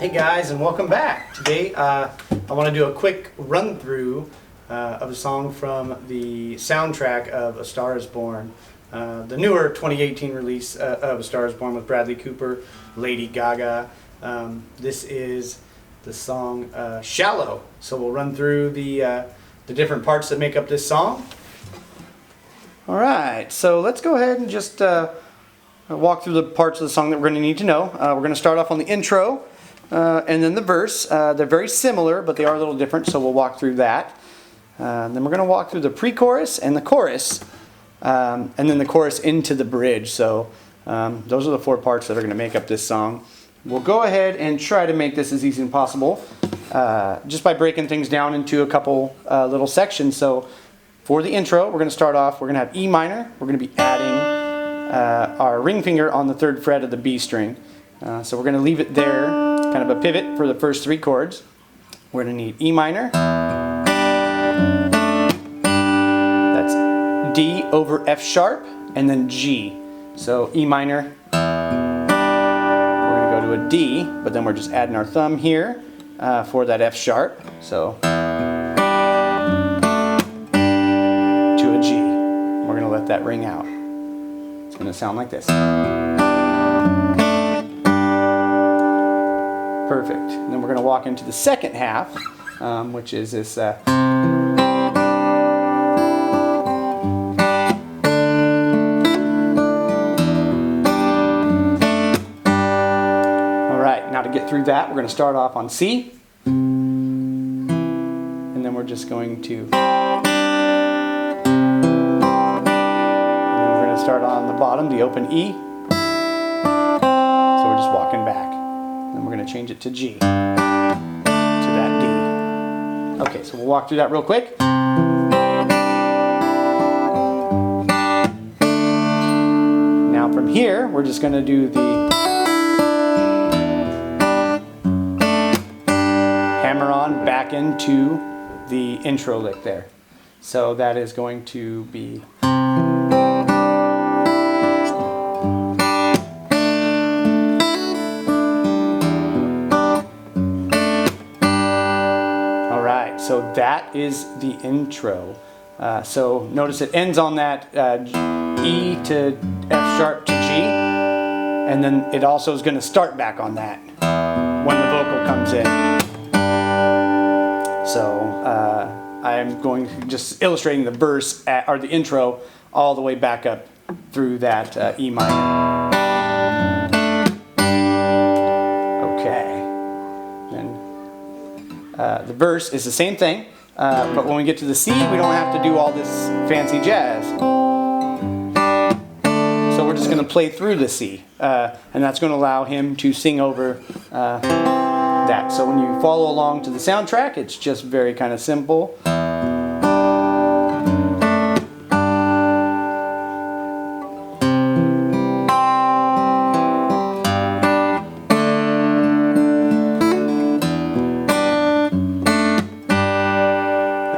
Hey guys, and welcome back. Today I want to do a quick run through of a song from the soundtrack of A Star Is Born, the newer 2018 release of A Star Is Born with Bradley Cooper, Lady Gaga. This is the song Shallow. So we'll run through the different parts that make up this song. Alright, so let's go ahead and just walk through the parts of the song that we're going to need to know. We're going to start off on the intro. And then the verse. They're very similar, but they are a little different, so we'll walk through that. Then we're going to walk through the pre-chorus and the chorus, and then the chorus into the bridge. So those are the four parts that are going to make up this song. We'll go ahead and try to make this as easy as possible, just by breaking things down into a couple little sections. So for the intro, we're going to start off, we're going to have E minor. We're going to be adding our ring finger on the 3rd fret of the B string. So we're going to leave it there, kind of a pivot for the first 3 chords. We're going to need E minor. That's D over F sharp, and then G. So E minor, we're going to go to a D, but then we're just adding our thumb here for that F sharp. So to a G. We're going to let that ring out. It's going to sound like this. Perfect. And then we're going to walk into the second half, which is this. All right, now to get through that, we're going to start off on C. And then we're just going to. And then we're going to start on the bottom, the open E. So we're just walking back. Then we're going to change it to G, to that D. Okay, so we'll walk through that real quick. Now from here, we're just going to do the hammer on back into the intro lick there. So that is going to be... So that is the intro. So notice it ends on that E to F sharp to G, and then it also is going to start back on that when the vocal comes in. So I'm going to just illustrating the verse or the intro all the way back up through that E minor. The verse is the same thing, but when we get to the C, we don't have to do all this fancy jazz. So we're just going to play through the C, and that's going to allow him to sing over that. So when you follow along to the soundtrack, it's just very kind of simple.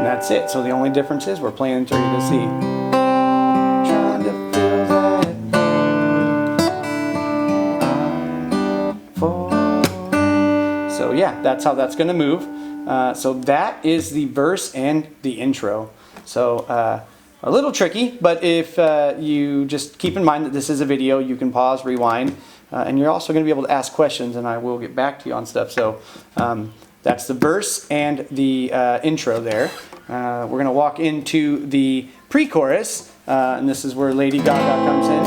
That's it. So the only difference is we're playing through the C. Trying to feel that. So yeah, that's how that's going to move. So that is the verse and the intro. So a little tricky, but if you just keep in mind that this is a video, you can pause, rewind, and you're also going to be able to ask questions, and I will get back to you on stuff. So that's the verse and the intro there. We're going to walk into the pre-chorus, and this is where Lady Gaga comes in.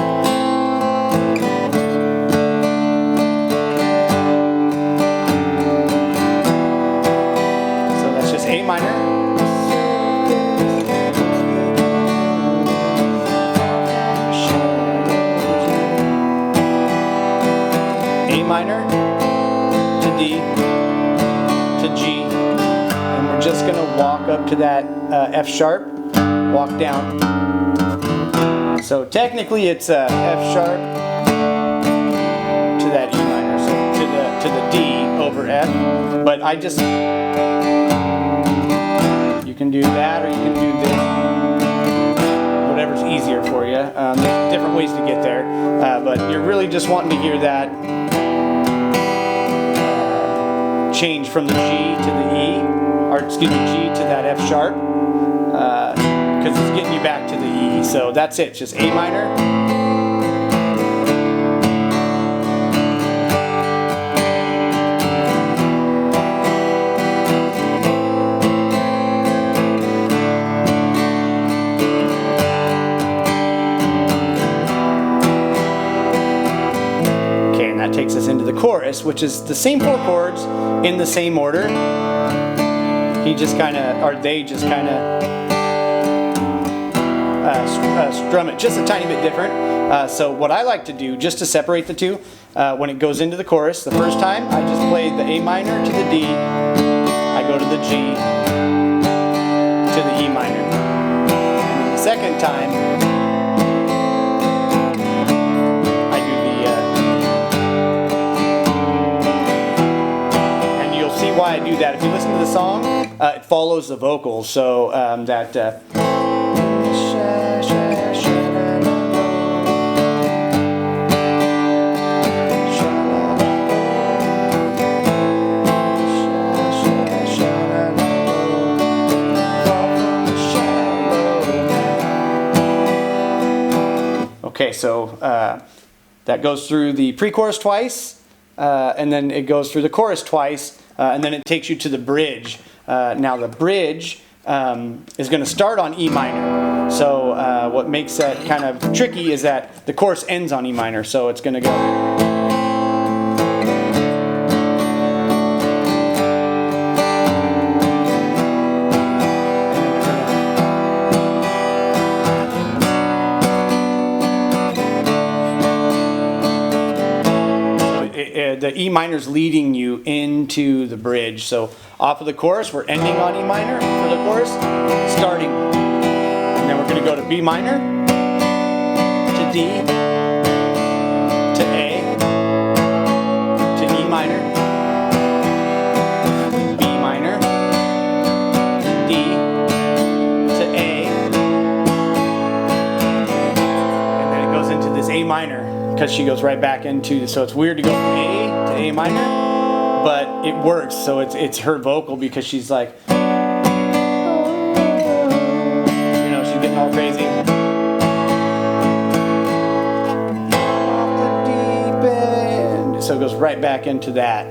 So that's just A minor. A minor to D to G. Just going to walk up to that F sharp, walk down. So technically it's F sharp to that E minor, so to the D over F. But I just, you can do that or you can do this, whatever's easier for you. There's different ways to get there, but you're really just wanting to hear that change from the G to the E, or excuse me, G to that F sharp, because it's getting you back to the E. So that's it, just A minor. Takes us into the chorus, which is the same 4 chords in the same order. He just kind of, or they just kind of strum it just a tiny bit different. So what I like to do, just to separate the two, when it goes into the chorus, the first time I just play the A minor to the D, I go to the G to the E minor. And the second time, why I do that. If you listen to the song, it follows the vocals, so okay, so that goes through the pre-chorus twice, and then it goes through the chorus twice. And then it takes you to the bridge. Now the bridge is going to start on E minor. So what makes that kind of tricky is that the chorus ends on E minor. So it's going to go. The E minor is leading you into the bridge. So off of the chorus, we're ending on E minor for the chorus, starting. And then we're going to go to B minor, to D, to A, to E minor, B minor, D, to A, and then it goes into this A minor, because she goes right back into, so it's weird to go from A to A minor, but it works. So it's her vocal, because she's like, you know, she's getting all crazy. Off the deep end. So it goes right back into that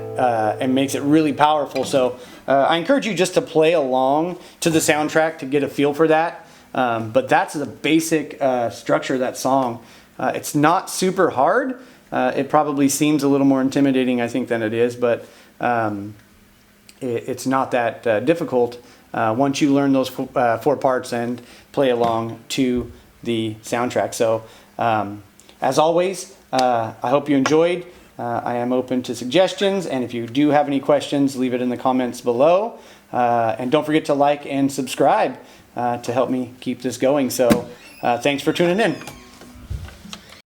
and makes it really powerful. So I encourage you just to play along to the soundtrack to get a feel for that. But that's the basic structure of that song. It's not super hard. It probably seems a little more intimidating, I think, than it is, but it's not that difficult once you learn those 4 parts and play along to the soundtrack. So, as always, I hope you enjoyed. I am open to suggestions, and if you do have any questions, leave it in the comments below. And don't forget to like and subscribe to help me keep this going. So, thanks for tuning in.